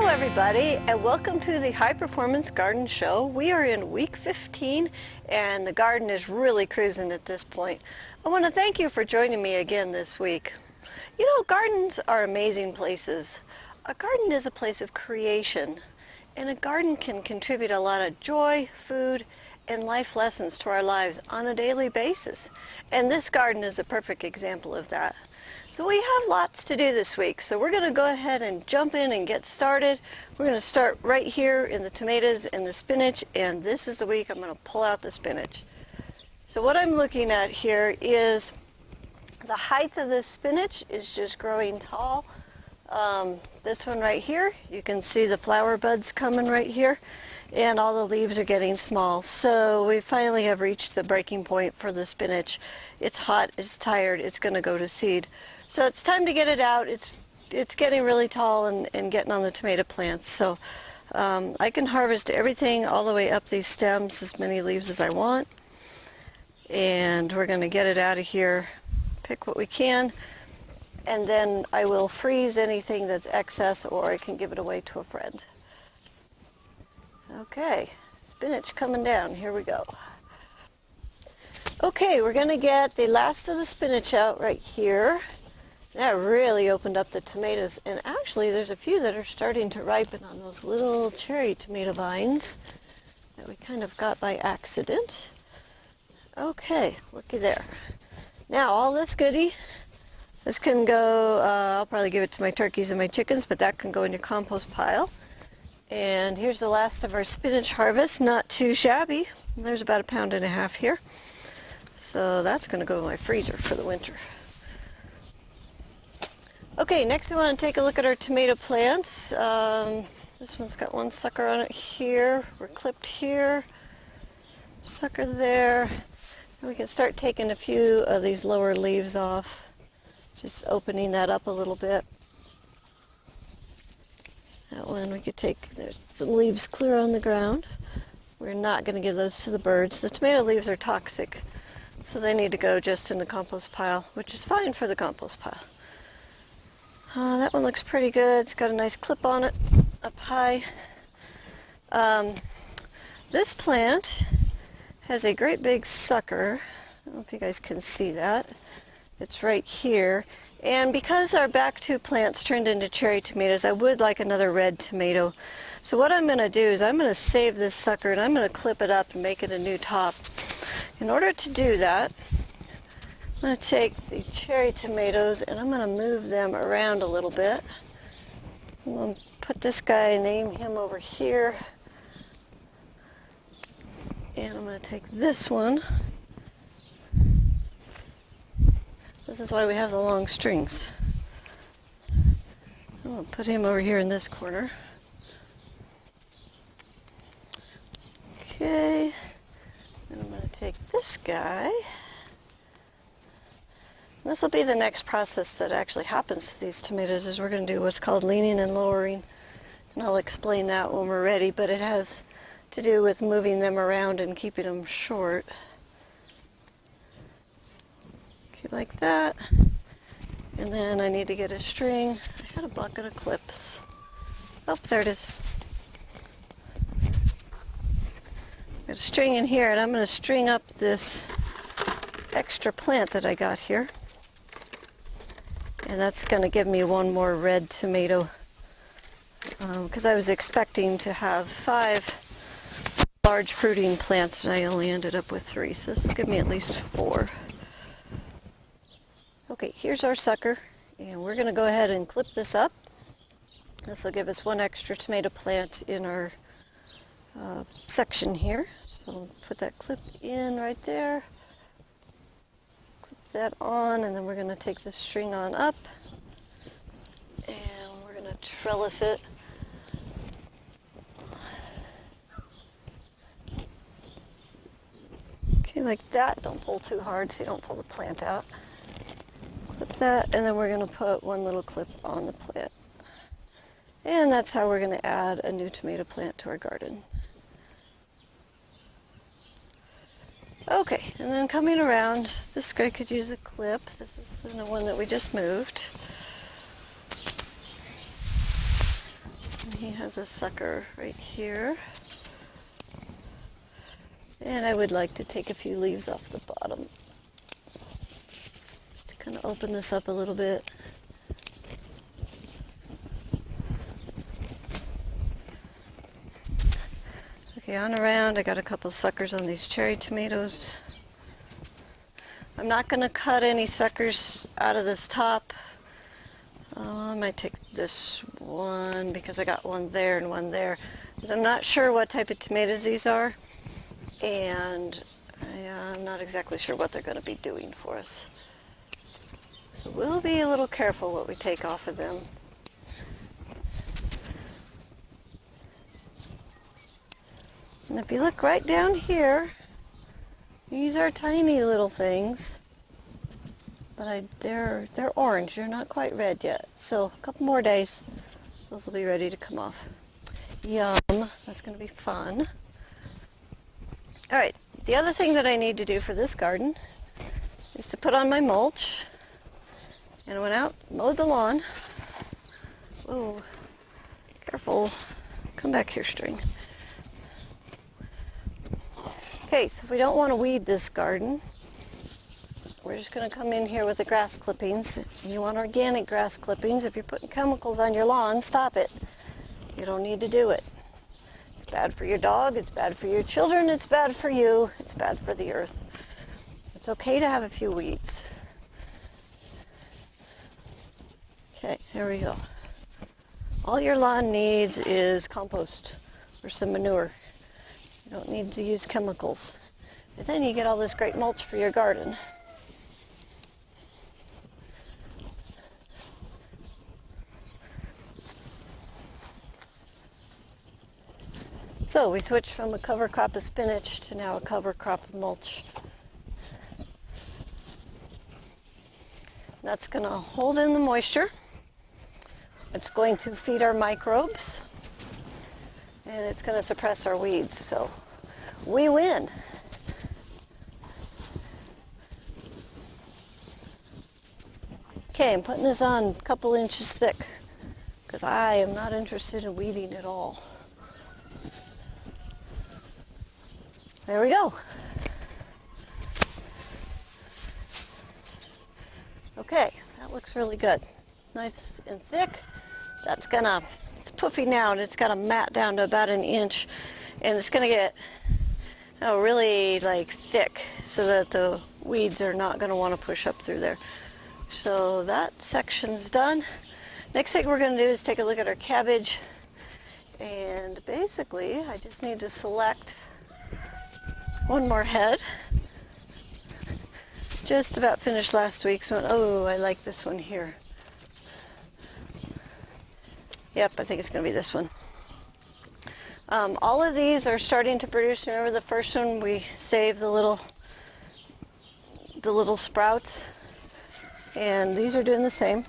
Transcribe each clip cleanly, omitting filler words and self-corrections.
everybody, and welcome to the High Performance Garden Show. We are in week 15 and the garden is really cruising at this point. I want to thank you for joining me again this week. You know, gardens are amazing places. A garden is a place of creation, and a garden can contribute a lot of joy, food, and life lessons to our lives on a daily basis. And this garden is a perfect example of that. So we have lots to do this week, so we're going to go ahead and jump in and get started. We're going to start right here in the tomatoes and the spinach, and this is the week I'm going to pull out the spinach. So what I'm looking at here is the height of this spinach is just growing tall. This one right here, you can see the flower buds coming right here, and all the leaves are getting small. So we finally have reached the breaking point for the spinach. It's hot, it's tired, it's going to go to seed. So it's time to get it out. It's getting really tall and getting on the tomato plants. So I can harvest everything all the way up these stems, as many leaves as I want. And we're going to get it out of here, pick what we can, and then I will freeze anything that's excess, or I can give it away to a friend. Okay, spinach coming down. Here we go. Okay, we're going to get the last of the spinach out right here. That really opened up the tomatoes, and actually there's a few that are starting to ripen on those little cherry tomato vines that we kind of got by accident. Okay, looky there. Now all this goodie, this can go, I'll probably give it to my turkeys and my chickens, but that can go in your compost pile. And here's the last of our spinach harvest, not too shabby. There's about 1.5 pounds here. So that's going to go in my freezer for the winter. Okay, next we want to take a look at our tomato plants. This one's got one sucker on it here. We're clipped here. Sucker there. And we can start taking a few of these lower leaves off. Just opening that up a little bit. That one we could take, there's some leaves clear on the ground. We're not going to give those to the birds. The tomato leaves are toxic, so they need to go just in the compost pile, which is fine for the compost pile. That one looks pretty good. It's got a nice clip on it up high. This plant has a great big sucker. I don't know if you guys can see that. It's right here. And because our back two plants turned into cherry tomatoes, I would like another red tomato. So what I'm going to do is I'm going to save this sucker and I'm going to clip it up and make it a new top. In order to do that, I'm going to take the cherry tomatoes and I'm going to move them around a little bit. So I'm going to put this guy, name him over here. And I'm going to take this one. This is why we have the long strings. I'm going to put him over here in this corner. Okay. And I'm going to take this guy. This will be the next process that actually happens to these tomatoes, is we're going to do what's called leaning and lowering. And I'll explain that when we're ready, but it has to do with moving them around and keeping them short. Okay, like that. And then I need to get a string. I had a bucket of clips. Oh, there it is. Got a string in here, and I'm going to string up this extra plant that I got here. And that's going to give me one more red tomato, because I was expecting to have 5 large fruiting plants and I only ended up with 3, so this will give me at least 4. Okay, here's our sucker, and we're going to go ahead and clip this up. This will give us 1 extra tomato plant in our section here. So put that clip in right there. That on, and then we're going to take the string on up and we're going to trellis it. Okay, like that. Don't pull too hard so you don't pull the plant out. Clip that, and then we're going to put 1 little clip on the plant. And that's how we're going to add a new tomato plant to our garden. Okay, and then coming around, this guy could use a clip. This is the one that we just moved. And He has a sucker right here. And I would like to take a few leaves off the bottom, just to kind of open this up a little bit. Okay, on around, I got a couple suckers on these cherry tomatoes. I'm not going to cut any suckers out of this top. I might take this one because I got one there and one there. Because I'm not sure what type of tomatoes these are. And I'm not exactly sure what they're going to be doing for us. So we'll be a little careful what we take off of them. And if you look right down here, these are tiny little things. But they're orange. They're not quite red yet. So a couple more days, those will be ready to come off. Yum. That's going to be fun. All right, the other thing that I need to do for this garden is to put on my mulch. And I went out, mowed the lawn. Whoa, careful. Come back here, string. Okay, so if we don't want to weed this garden, we're just going to come in here with the grass clippings. And you want organic grass clippings. If you're putting chemicals on your lawn, stop it. You don't need to do it. It's bad for your dog, it's bad for your children, it's bad for you, it's bad for the earth. It's okay to have a few weeds. Okay, here we go. All your lawn needs is compost or some manure. You don't need to use chemicals. And then you get all this great mulch for your garden. So we switched from a cover crop of spinach to now a cover crop of mulch. That's going to hold in the moisture. It's going to feed our microbes. And it's going to suppress our weeds. So we win. Okay, I'm putting this on a couple inches thick because I am not interested in weeding at all. There we go. Okay, that looks really good. Nice and thick. It's puffy now, and it's got a mat down to about an inch, and it's gonna get really thick so that the weeds are not gonna want to push up through there. So that section's done. Next thing we're gonna do is take a look at our cabbage, and basically I just need to select one more head. Just about finished last week's one. Oh, I like this one here. Yep, I think it's going to be this one. All of these are starting to produce. Remember the first one we saved the little sprouts, and these are doing the same.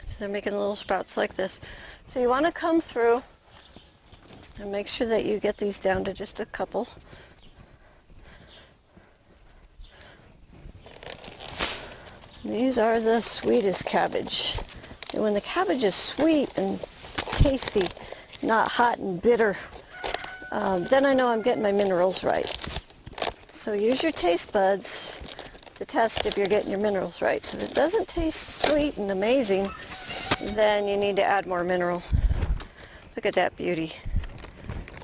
So they're making little sprouts like this. So you want to come through and make sure that you get these down to just a couple. These are the sweetest cabbage. And when the cabbage is sweet and tasty, not hot and bitter, then I know I'm getting my minerals right. So use your taste buds to test if you're getting your minerals right. So if it doesn't taste sweet and amazing, then you need to add more mineral. Look at that beauty.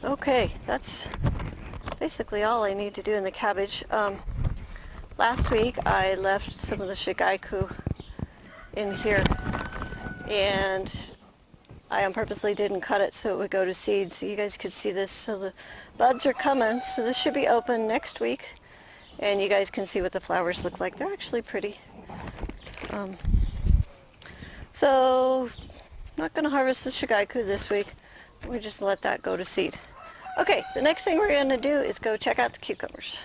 Okay, that's basically all I need to do in the cabbage. Last week I left some of the shigaiku in here, and I purposely didn't cut it so it would go to seed so you guys could see this. So the buds are coming, so this should be open next week, and you guys can see what the flowers look like. They're actually pretty. So not going to harvest the shigaiku this week. We just let that go to seed. Okay, the next thing we're going to do is go check out the cucumbers.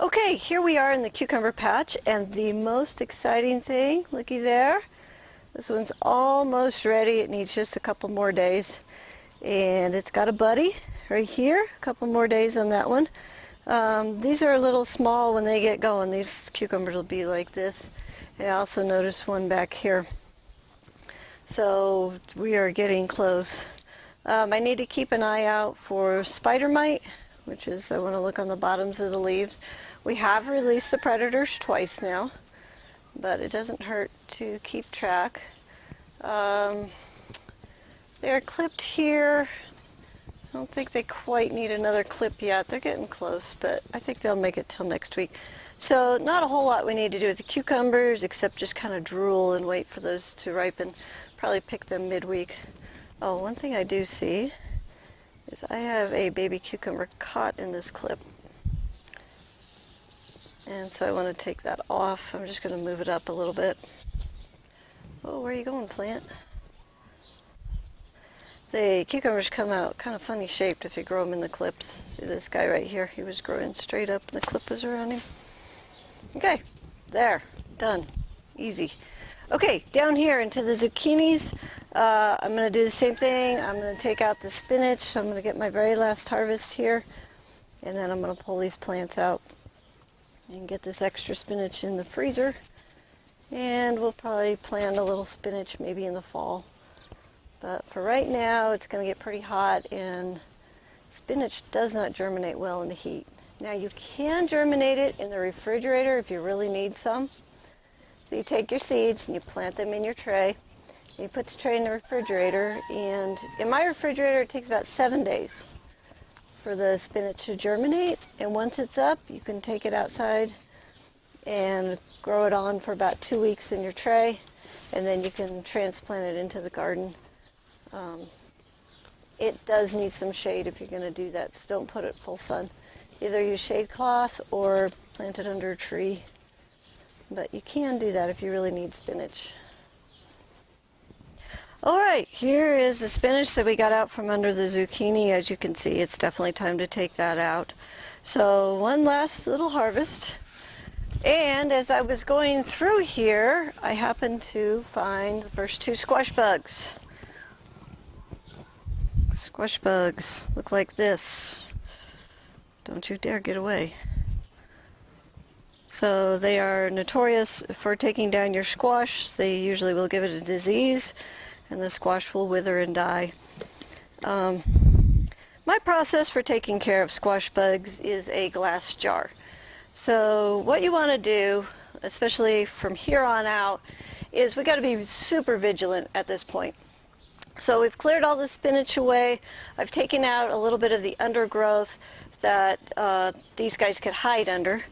Okay, here we are in the cucumber patch, and the most exciting thing, looky there, this one's almost ready. It needs just a couple more days, and it's got a buddy right here. A couple more days on that one. These are a little small when they get going. These cucumbers will be like this. I also noticed one back here. So we are getting close. I need to keep an eye out for spider mite, which is, I want to look on the bottoms of the leaves. We have released the predators twice now, but it doesn't hurt to keep track. They're clipped here. I don't think they quite need another clip yet. They're getting close, but I think they'll make it till next week. So not a whole lot we need to do with the cucumbers except just kind of drool and wait for those to ripen. Probably pick them midweek. Oh, one thing I do see is I have a baby cucumber caught in this clip. And so I want to take that off. I'm just going to move it up a little bit. Oh, where are you going, plant? The cucumbers come out kind of funny shaped if you grow them in the clips. See this guy right here? He was growing straight up and the clip was around him. Okay, there, done, easy. Okay, down here into the zucchinis, I'm going to do the same thing. I'm going to take out the spinach. So I'm going to get my very last harvest here, and then I'm going to pull these plants out and get this extra spinach in the freezer. And we'll probably plant a little spinach maybe in the fall. But for right now, it's going to get pretty hot, and spinach does not germinate well in the heat. Now you can germinate it in the refrigerator if you really need some. So you take your seeds and you plant them in your tray. And you put the tray in the refrigerator, and in my refrigerator it takes about 7 days for the spinach to germinate. And once it's up, you can take it outside and grow it on for about 2 weeks in your tray, and then you can transplant it into the garden. It does need some shade if you're going to do that, so don't put it full sun. Either use shade cloth or plant it under a tree. But you can do that if you really need spinach. Alright, here is the spinach that we got out from under the zucchini. As you can see, it's definitely time to take that out. So one last little harvest. And as I was going through here, I happened to find the first 2 squash bugs. Squash bugs look like this. Don't you dare get away. So they are notorious for taking down your squash. They usually will give it a disease, and the squash will wither and die. My process for taking care of squash bugs is a glass jar. So what you want to do, especially from here on out, is we got to be super vigilant at this point. So we've cleared all the spinach away. I've taken out a little bit of the undergrowth that these guys could hide under.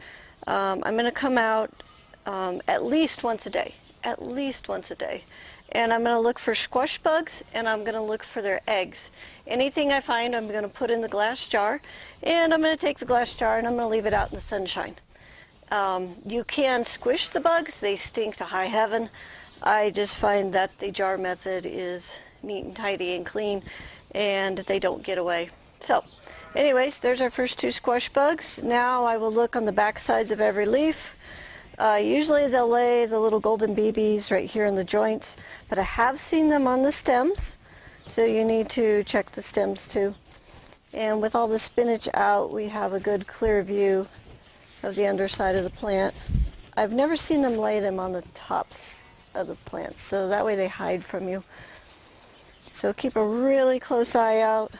I'm going to come out at least once a day, and I'm going to look for squash bugs, and I'm going to look for their eggs. Anything I find, I'm going to put in the glass jar, and I'm going to take the glass jar and I'm going to leave it out in the sunshine. You can squish the bugs. They stink to high heaven. I just find that the jar method is neat and tidy and clean, and they don't get away. So anyways, there's our first 2 squash bugs. Now I will look on the back sides of every leaf. Usually they'll lay the little golden BBs right here in the joints, but I have seen them on the stems, so you need to check the stems too. And with all the spinach out, we have a good clear view of the underside of the plant. I've never seen them lay them on the tops of the plants, so that way they hide from you. So keep a really close eye out.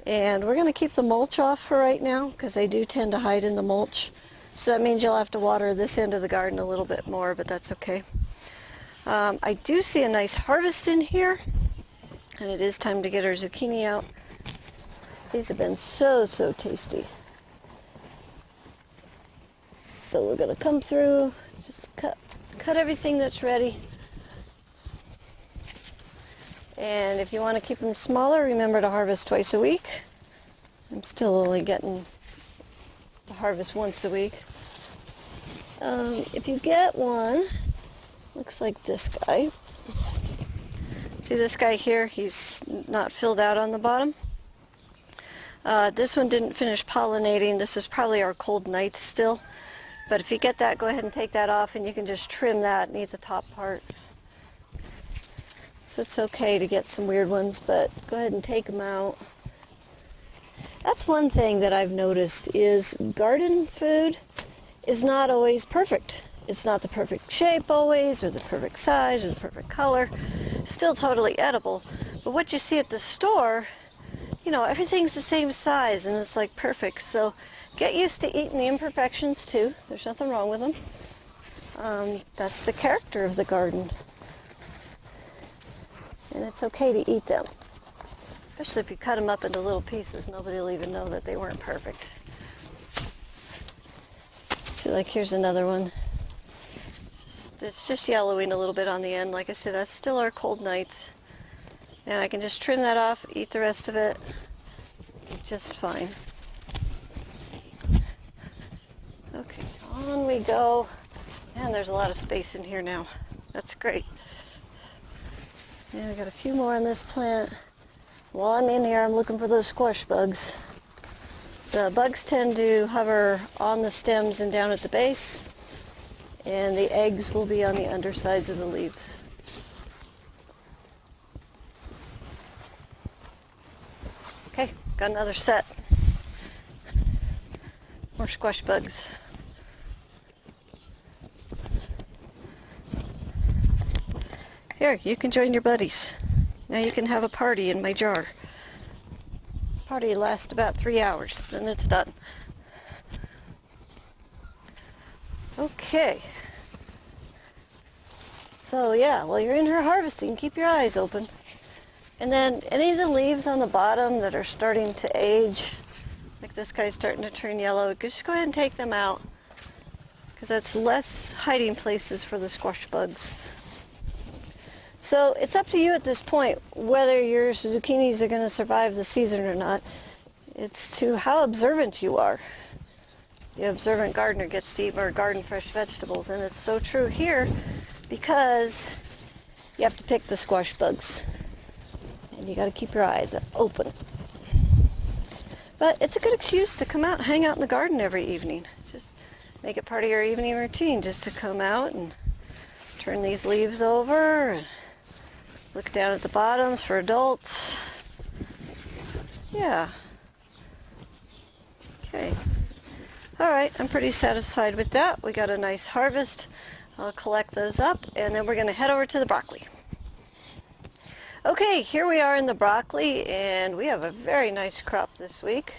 And we're going to keep the mulch off for right now because they do tend to hide in the mulch. So that means you'll have to water this end of the garden a little bit more, but that's okay. I do see a nice harvest in here, and it is time to get our zucchini out. These have been so tasty. So we're going to come through, just cut everything that's ready. And if you want to keep them smaller, remember to harvest twice a week. I'm still only getting to harvest once a week. If you get one, looks like this guy. See this guy here? He's not filled out on the bottom. This one didn't finish pollinating. This is probably our cold nights still. But if you get that, go ahead and take that off, and you can just trim that and eat the top part. So it's okay to get some weird ones, but go ahead and take them out. That's one thing that I've noticed is garden food is not always perfect. It's not the perfect shape always, or the perfect size, or the perfect color. Still totally edible. But what you see at the store, you know, everything's the same size and it's like perfect. So get used to eating the imperfections too. There's nothing wrong with them. That's the character of the garden. And it's okay to eat them. Especially if you cut them up into little pieces, nobody will even know that they weren't perfect. See, like here's another one. It's just yellowing a little bit on the end. Like I said, that's still our cold nights. And I can just trim that off, eat the rest of it just fine. Okay, on we go. And there's a lot of space in here now. That's great. And I got a few more on this plant. While I'm in here, I'm looking for those squash bugs. The bugs tend to hover on the stems and down at the base, and the eggs will be on the undersides of the leaves. Okay, got another set. More squash bugs. Here, you can join your buddies. Now you can have a party in my jar. Party lasts about 3 hours, then it's done. Okay. So yeah, while you're in here harvesting, keep your eyes open. And then any of the leaves on the bottom that are starting to age, like this guy's starting to turn yellow, just go ahead and take them out, because that's less hiding places for the squash bugs. So it's up to you at this point whether your zucchinis are going to survive the season or not. It's to how observant you are. The observant gardener gets to eat more garden fresh vegetables, and it's so true here because you have to pick the squash bugs and you got to keep your eyes open. But it's a good excuse to come out and hang out in the garden every evening. Just make it part of your evening routine, just to come out and turn these leaves over and look down at the bottoms for adults. Yeah. Okay. All right, I'm pretty satisfied with that. We got a nice harvest. I'll collect those up, and then we're going to head over to the broccoli. Okay, here we are in the broccoli, and we have a very nice crop this week.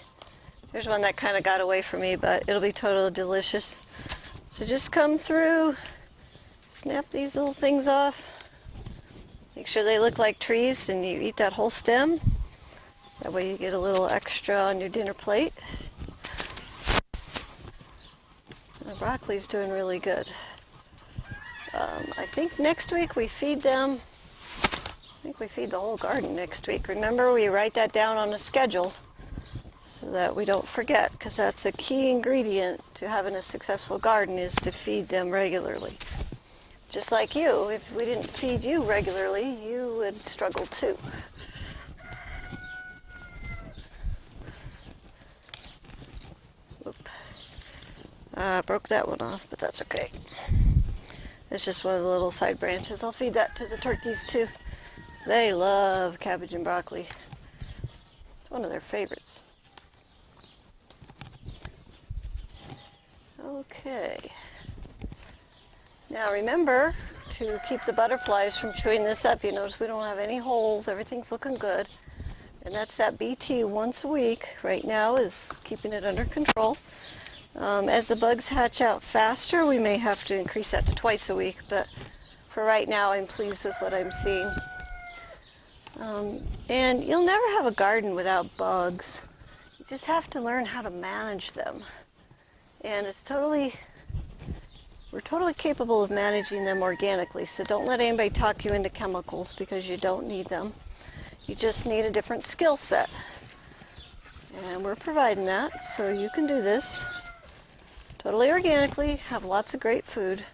There's one that kind of got away from me, but it'll be totally delicious. So just come through, snap these little things off. Make sure they look like trees and you eat that whole stem. That way you get a little extra on your dinner plate. The broccoli's doing really good. I think next week we feed them. I think we feed the whole garden next week. Remember, we write that down on a schedule so that we don't forget, because that's a key ingredient to having a successful garden, is to feed them regularly. Just like you, if we didn't feed you regularly, you would struggle too. Oop. Broke that one off, but that's okay. It's just one of the little side branches. I'll feed that to the turkeys too. They love cabbage and broccoli. It's one of their favorites. Okay. Now remember to keep the butterflies from chewing this up. You notice we don't have any holes. Everything's looking good. And that's that BT once a week. Right now is keeping it under control. As the bugs hatch out faster, we may have to increase that to twice a week. But for right now, I'm pleased with what I'm seeing. And you'll never have a garden without bugs. You just have to learn how to manage them. And we're totally capable of managing them organically, so don't let anybody talk you into chemicals, because you don't need them. You just need a different skill set. And we're providing that, so you can do this totally organically, have lots of great food.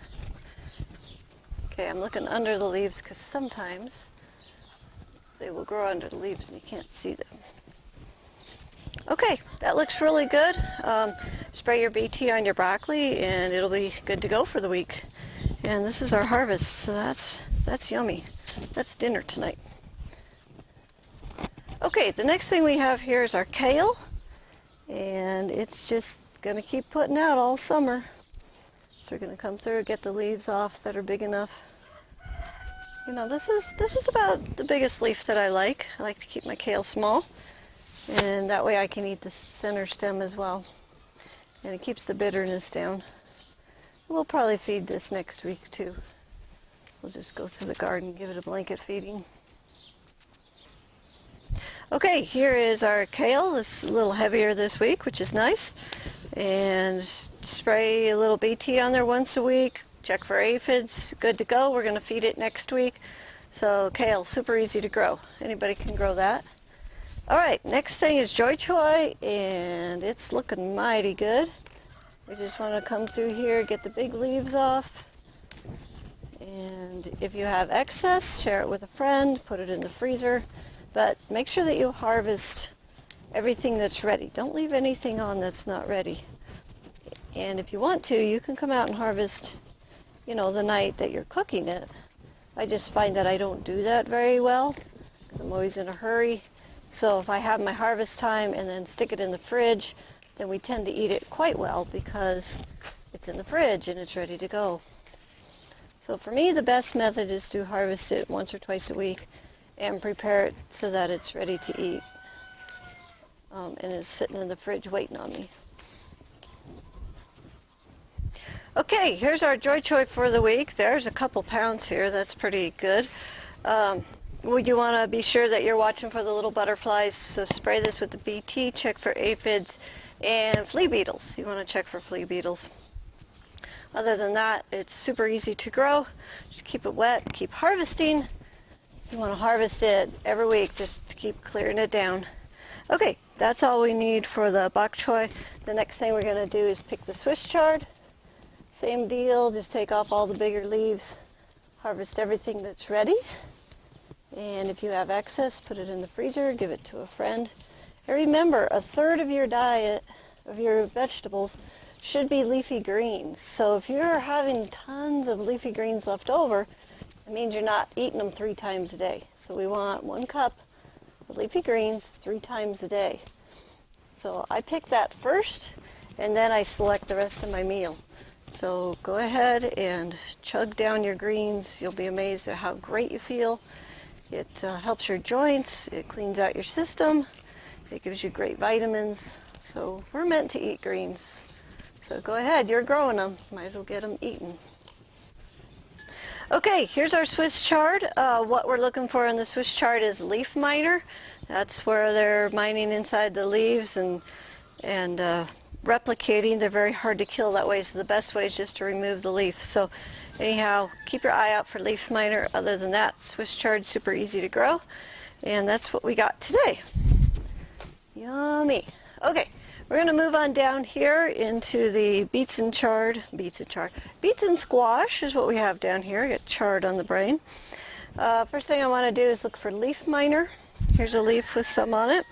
Okay, I'm looking under the leaves because sometimes they will grow under the leaves and you can't see them. Okay, that looks really good. Spray your BT on your broccoli and it'll be good to go for the week. And this is our harvest, so that's yummy. That's dinner tonight. Okay, the next thing we have here is our kale, and it's just going to keep putting out all summer. So we're going to come through, get the leaves off that are big enough. You know, this is about the biggest leaf that I like. I like to keep my kale small, and that way I can eat the center stem as well. And it keeps the bitterness down. We'll probably feed this next week too. We'll just go through the garden and give it a blanket feeding. Okay, here is our kale. It's a little heavier this week, which is nice. And spray a little BT on there once a week. Check for aphids. Good to go. We're going to feed it next week. So kale, super easy to grow. Anybody can grow that. All right, next thing is Joy Choy, and it's looking mighty good. We just want to come through here, get the big leaves off. And if you have excess, share it with a friend, put it in the freezer. But make sure that you harvest everything that's ready. Don't leave anything on that's not ready. And if you want to, you can come out and harvest, you know, the night that you're cooking it. I just find that I don't do that very well because I'm always in a hurry. So if I have my harvest time and then stick it in the fridge, then we tend to eat it quite well because it's in the fridge and it's ready to go. So for me, the best method is to harvest it once or twice a week and prepare it so that it's ready to eat and is sitting in the fridge waiting on me. Okay, here's our Joy Choy for the week. There's a couple pounds here. That's pretty good. Would you want to be sure that you're watching for the little butterflies? So spray this with the BT, check for aphids and flea beetles. You want to check for flea beetles. Other than that, it's super easy to grow. Just keep it wet, keep harvesting. You want to harvest it every week just to keep clearing it down. Okay, that's all we need for the bok choy. The next thing we're going to do is pick the Swiss chard. Same deal, just take off all the bigger leaves, harvest everything that's ready. And if you have excess, put it in the freezer, give it to a friend. And remember, a third of your diet, of your vegetables, should be leafy greens. So if you're having tons of leafy greens left over, it means you're not eating them 3 times a day. So we want 1 cup of leafy greens 3 times a day. So I pick that first, and then I select the rest of my meal. So go ahead and chug down your greens. You'll be amazed at how great you feel. It helps your joints, it cleans out your system, it gives you great vitamins. So we're meant to eat greens. So go ahead, you're growing them, might as well get them eaten. Okay, here's our Swiss chard. What we're looking for in the Swiss chard is leaf miner. That's where they're mining inside the leaves and replicating. They're very hard to kill that way, so the best way is just to remove the leaf. So anyhow, keep your eye out for leaf miner. Other than that, Swiss chard, super easy to grow. And that's what we got today. Yummy. Okay, we're going to move on down here into the beets and squash is what we have down here. I got chard on the brain. First thing I want to do is look for leaf miner. Here's a leaf with some on it.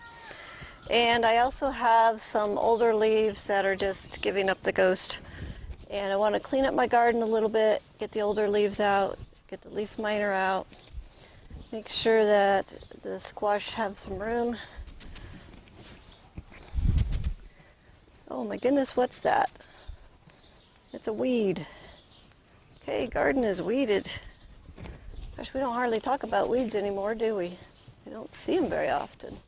And I also have some older leaves that are just giving up the ghost. And I want to clean up my garden a little bit, get the older leaves out, get the leaf miner out, make sure that the squash have some room. Oh my goodness, what's that? It's a weed. Okay, garden is weeded. Gosh, we don't hardly talk about weeds anymore, do we? We don't see them very often.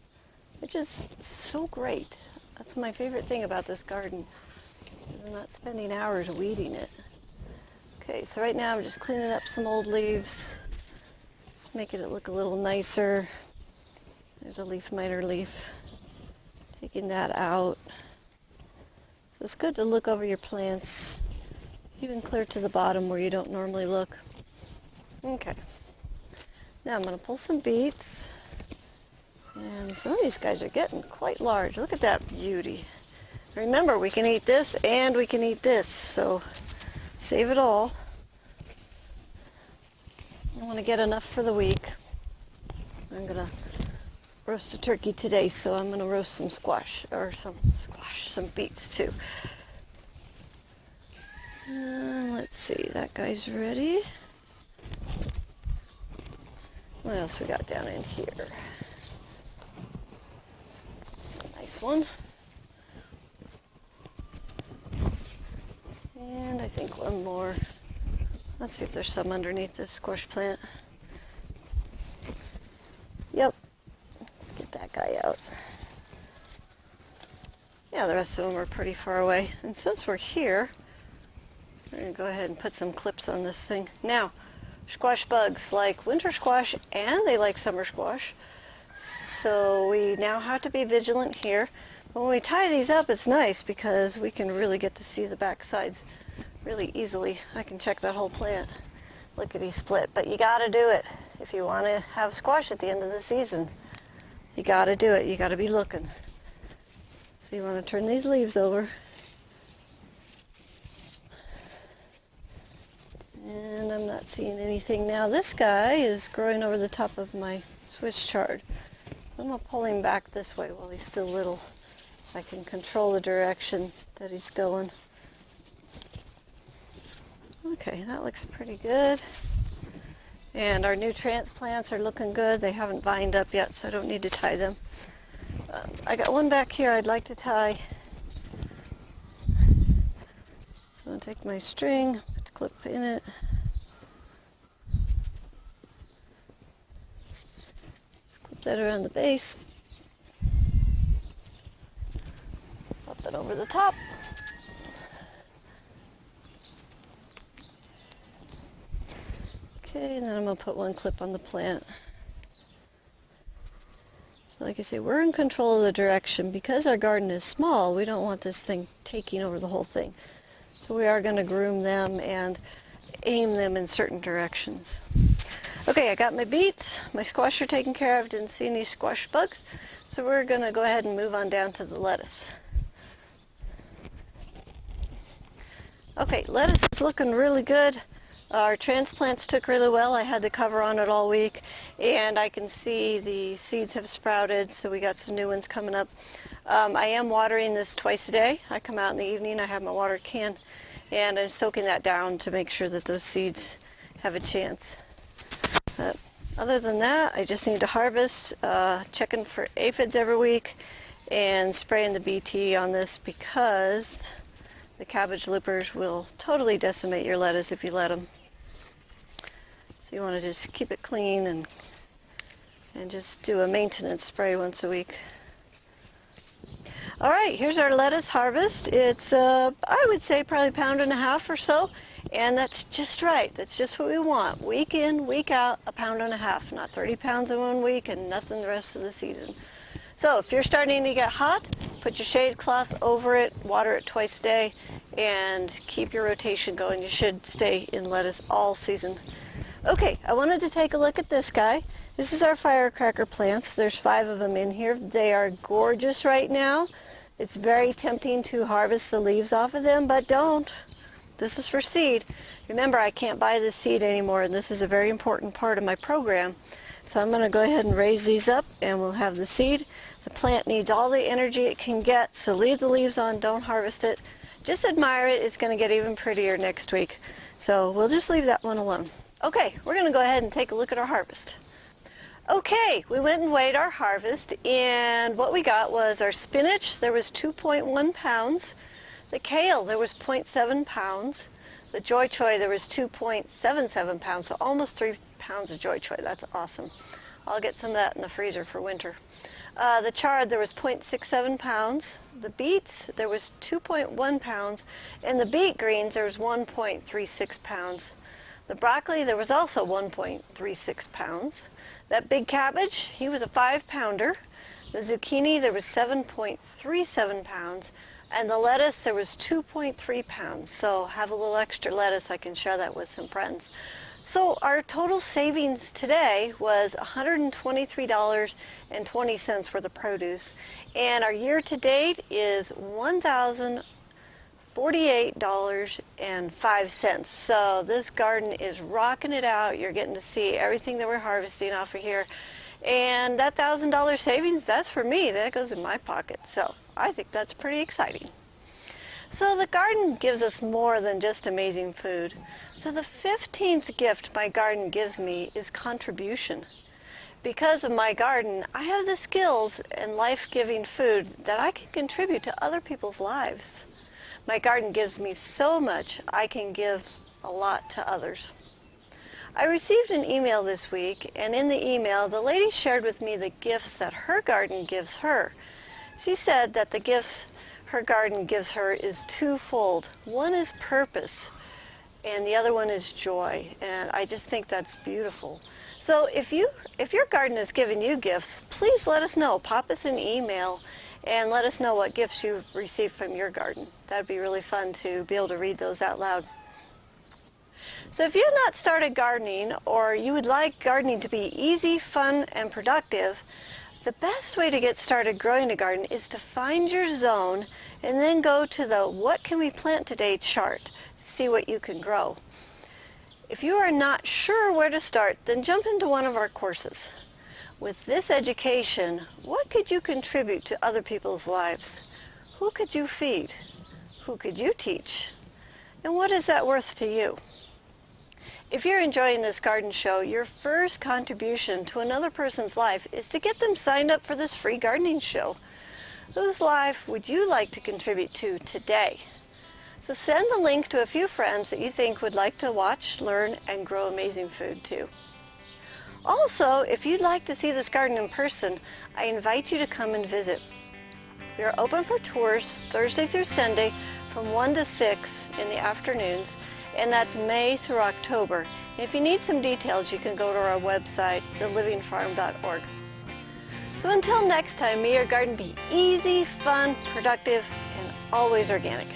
Which is so great. That's my favorite thing about this garden, is I'm not spending hours weeding it. Okay, so right now I'm just cleaning up some old leaves, just making it look a little nicer. There's a leaf miner leaf. Taking that out. So it's good to look over your plants, even clear to the bottom where you don't normally look. Okay, now I'm going to pull some beets. And some of these guys are getting quite large. Look at that beauty. Remember, we can eat this and we can eat this, so save it all. I want to get enough for the week. I'm going to roast a turkey today, so I'm going to roast some some beets too. Let's see, that guy's ready. What else we got down in here? One. And I think one more. Let's see if there's some underneath this squash plant. Yep. Let's get that guy out. Yeah, the rest of them are pretty far away. And since we're here, we're going to go ahead and put some clips on this thing. Now, squash bugs like winter squash and they like summer squash. So we now have to be vigilant here. When we tie these up, it's nice because we can really get to see the back sides really easily. I can check that whole plant. Lickety split. But you got to do it if you want to have squash at the end of the season. You got to do it. You got to be looking. So you want to turn these leaves over. And I'm not seeing anything now. This guy is growing over the top of my Swiss chard. So I'm going to pull him back this way while he's still little. I can control the direction that he's going. Okay, that looks pretty good. And our new transplants are looking good. They haven't vined up yet, so I don't need to tie them. I got one back here I'd like to tie. So I'm going to take my string, put the clip in it. Just clip that around the base. Up and over the top. Okay, and then I'm going to put one clip on the plant. So like I say, we're in control of the direction. Because our garden is small, we don't want this thing taking over the whole thing. So we are going to groom them and aim them in certain directions. Okay, I got my beets. My squash are taken care of. Didn't see any squash bugs. So we're going to go ahead and move on down to the lettuce. Okay, lettuce is looking really good. Our transplants took really well. I had the cover on it all week, and I can see the seeds have sprouted, so we got some new ones coming up. I am watering this twice a day. I come out in the evening, I have my water can, and I'm soaking that down to make sure that those seeds have a chance. Other than that, I just need to harvest, checking for aphids every week, and spraying the BT on this because the cabbage loopers will totally decimate your lettuce if you let them. So you want to just keep it clean and just do a maintenance spray once a week. All right, here's our lettuce harvest. It's, I would say, probably 1.5 pounds or so, and that's just right. That's just what we want. Week in, week out, 1.5 pounds, not 30 pounds in 1 week and nothing the rest of the season. So if you're starting to get hot, put your shade cloth over it, water it twice a day, and keep your rotation going. You should stay in lettuce all season. Okay, I wanted to take a look at this guy. This is our firecracker plants. There's 5 of them in here. They are gorgeous right now. It's very tempting to harvest the leaves off of them, but don't. This is for seed. Remember, I can't buy this seed anymore, and this is a very important part of my program. So I'm going to go ahead and raise these up, and we'll have the seed. The plant needs all the energy it can get, so leave the leaves on, don't harvest it. Just admire it. It's going to get even prettier next week. So we'll just leave that one alone. Okay, we're going to go ahead and take a look at our harvest. Okay, we went and weighed our harvest, and what we got was our spinach. There was 2.1 pounds. The kale, there was 0.7 pounds. The joy choy, there was 2.77 pounds, so almost 3 pounds of joy choy. That's awesome. I'll get some of that in the freezer for winter. The chard, there was 0.67 pounds. The beets, there was 2.1 pounds. And the beet greens, there was 1.36 pounds. The broccoli, there was also 1.36 pounds. That big cabbage, he was a 5-pounder. The zucchini, there was 7.37 pounds. And the lettuce, there was 2.3 pounds. So have a little extra lettuce. I can share that with some friends. So our total savings today was $123.20 worth of produce. And our year to date is $1,048.05. So this garden is rocking it out. You're getting to see everything that we're harvesting off of here. And that $1,000 savings, that's for me. That goes in my pocket. So I think that's pretty exciting. So the garden gives us more than just amazing food. So the 15th gift my garden gives me is contribution. Because of my garden, I have the skills and life-giving food that I can contribute to other people's lives. My garden gives me so much, I can give a lot to others. I received an email this week, and in the email, the lady shared with me the gifts that her garden gives her. She said that the gifts her garden gives her is twofold. One is purpose, and the other one is joy, and I just think that's beautiful. So if your garden is giving you gifts, please let us know. Pop us an email and let us know what gifts you've received from your garden. That'd be really fun to be able to read those out loud. So if you've not started gardening, or you would like gardening to be easy, fun, and productive, the best way to get started growing a garden is to find your zone and then go to the What Can We Plant Today chart to see what you can grow. If you are not sure where to start, then jump into one of our courses. With this education, what could you contribute to other people's lives? Who could you feed? Who could you teach? And what is that worth to you? If you're enjoying this garden show, your first contribution to another person's life is to get them signed up for this free gardening show. Whose life would you like to contribute to today? So send the link to a few friends that you think would like to watch, learn, and grow amazing food too. Also, if you'd like to see this garden in person, I invite you to come and visit. We are open for tours Thursday through Sunday from 1 to 6 in the afternoons, and that's May through October. And if you need some details, you can go to our website, thelivingfarm.org. So until next time, may your garden be easy, fun, productive, and always organic.